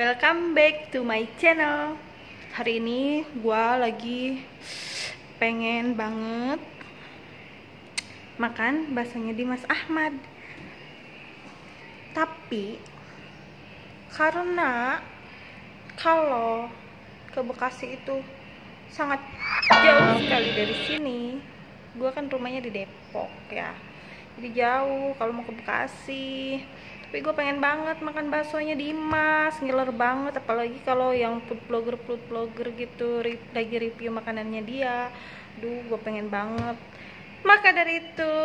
Welcome back to my channel. Hari ini gue lagi pengen banget makan baksonya di Mas Ahmad. Tapi karena kalau ke Bekasi itu sangat jauh sekali dari sini. Gue kan rumahnya di Depok ya, jadi jauh kalau mau ke Bekasi. Tapi gue pengen banget makan baksonya di Mas, ngiler banget. Apalagi kalau yang food blogger gitu lagi review makanannya dia. Duh, gue pengen banget. Maka dari itu,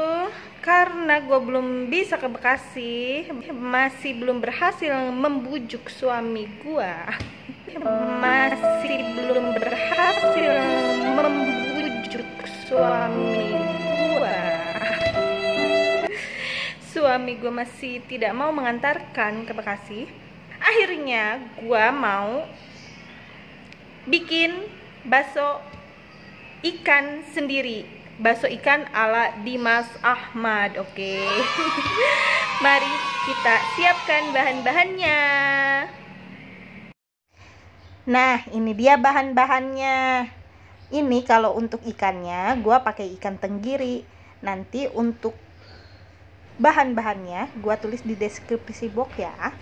karena gue belum bisa ke Bekasi, masih belum berhasil membujuk suami gue, masih belum berhasil membujuk suami gue masih tidak mau mengantarkan ke Bekasi. Akhirnya gue mau bikin bakso ikan sendiri, bakso ikan ala Dimas Ahmad. Oke. Mari kita siapkan bahan-bahannya. Nah, ini dia bahan-bahannya. Ini kalau untuk ikannya gue pakai ikan tenggiri. Nanti untuk bahan-bahannya gue tulis di deskripsi box ya.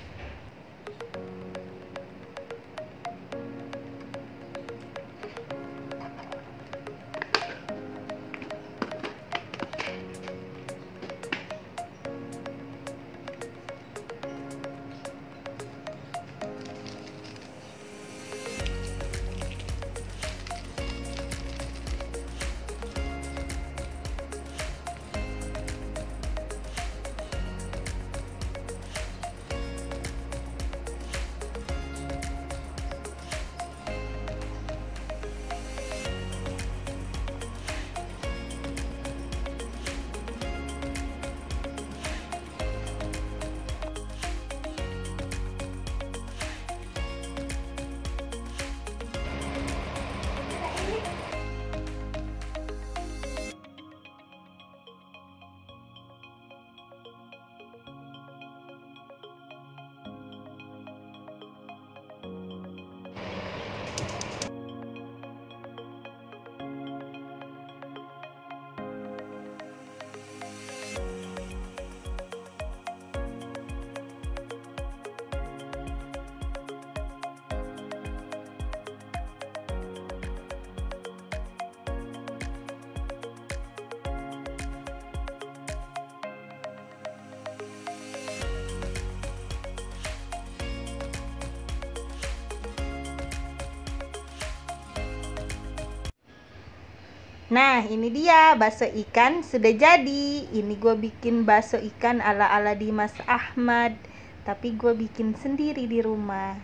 Nah, ini dia bakso ikan sudah jadi. Ini gue bikin bakso ikan ala-ala Dimas Ahmad, tapi gue bikin sendiri di rumah.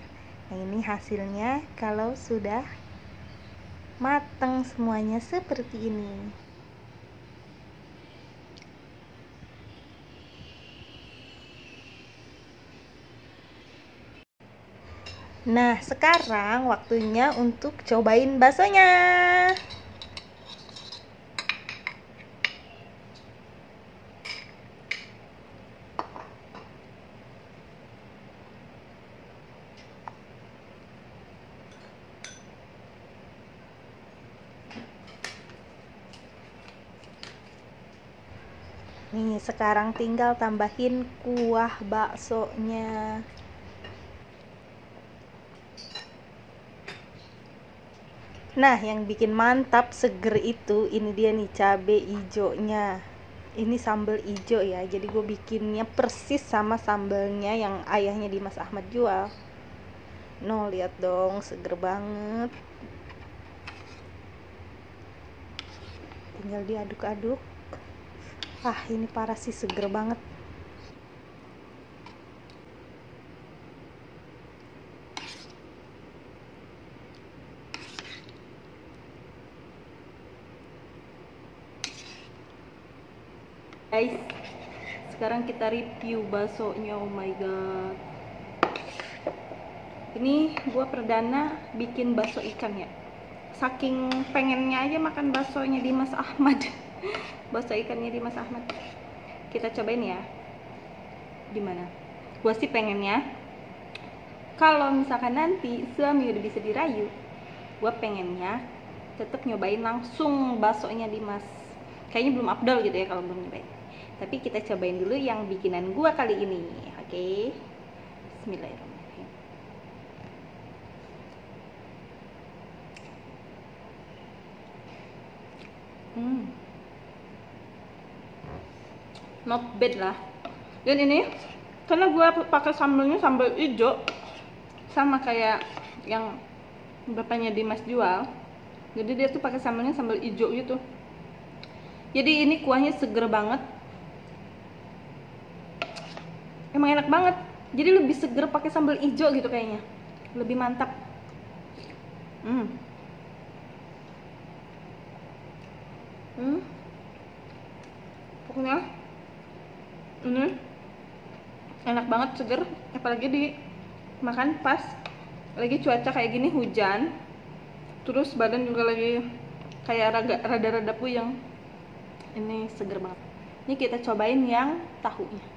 Nah, ini hasilnya kalau sudah matang semuanya seperti ini. Nah, sekarang waktunya untuk cobain baksonya. Nih, sekarang tinggal tambahin kuah baksonya. Nah, yang bikin mantap seger itu, ini dia nih cabe hijaunya. Ini sambal hijau ya, jadi gue bikinnya persis sama sambalnya yang ayahnya Dimas Ahmad jual. No, lihat dong, seger banget. Tinggal diaduk-aduk. Ah, ini parah sih, seger banget. Guys, sekarang kita review baksonya. Oh my god, ini gua perdana bikin bakso ikan ya. Saking pengennya aja makan baksonya Dimas Ahmad. Bakso ikannya Dimas Ahmad. Kita cobain ya. Gimana? Gua sih pengennya kalau misalkan nanti suami udah bisa dirayu, gue pengennya tetap nyobain langsung baksonya Dimas. Kayaknya belum afdol gitu ya kalau belum nyobain. Tapi kita cobain dulu yang bikinan gue kali ini. Oke, Bismillahirrahmanirrahim. Not bad lah. Dan ini karena gue pakai sambelnya sambal hijau, sama kayak yang bapaknya Dimas jual. Jadi dia tuh pakai sambelnya sambal hijau gitu. Jadi ini kuahnya seger banget. Emang enak banget. Jadi lebih seger pakai sambal hijau gitu kayaknya. Lebih mantap. Pokoknya ini enak banget, seger, apalagi di makan pas lagi cuaca kayak gini, hujan, terus badan juga lagi kayak rada-rada puyeng. Ini seger banget. Ini kita cobain yang tahunya.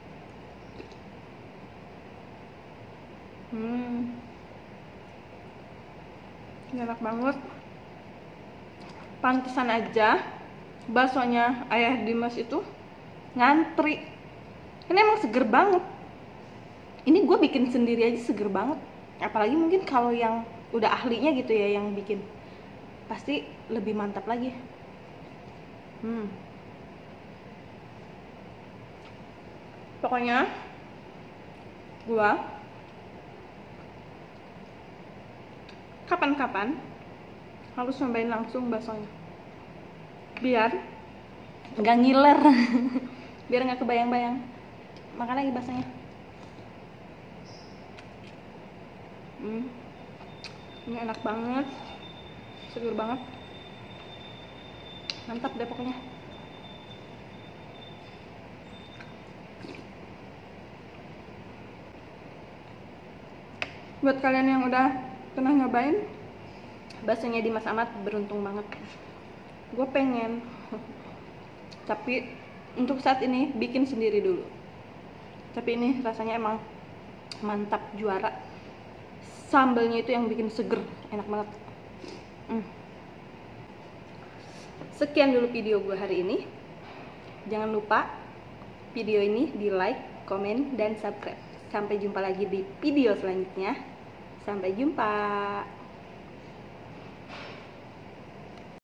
Ini enak banget. Pantesan aja baksonya Ayah Dimas itu ngantri. Ini emang seger banget. Ini gue bikin sendiri aja seger banget. Apalagi mungkin kalau yang udah ahlinya gitu ya yang bikin, pasti lebih mantap lagi. Pokoknya gue kapan-kapan harus nyobain langsung baksonya, biar nggak ngiler. Biar nggak kebayang-bayang. Makan lagi baksonya. Ini enak banget, seger banget, mantap deh pokoknya. Buat kalian yang udah pernah nyobain baksonya Dimas Ahmad, beruntung banget. Gue pengen tapi untuk saat ini bikin sendiri dulu. Tapi ini rasanya emang mantap, juara. Sambalnya itu yang bikin seger, enak banget. Sekian dulu video gue hari ini. Jangan lupa video ini di like, komen, dan subscribe. Sampai jumpa lagi di video selanjutnya. Sampai jumpa.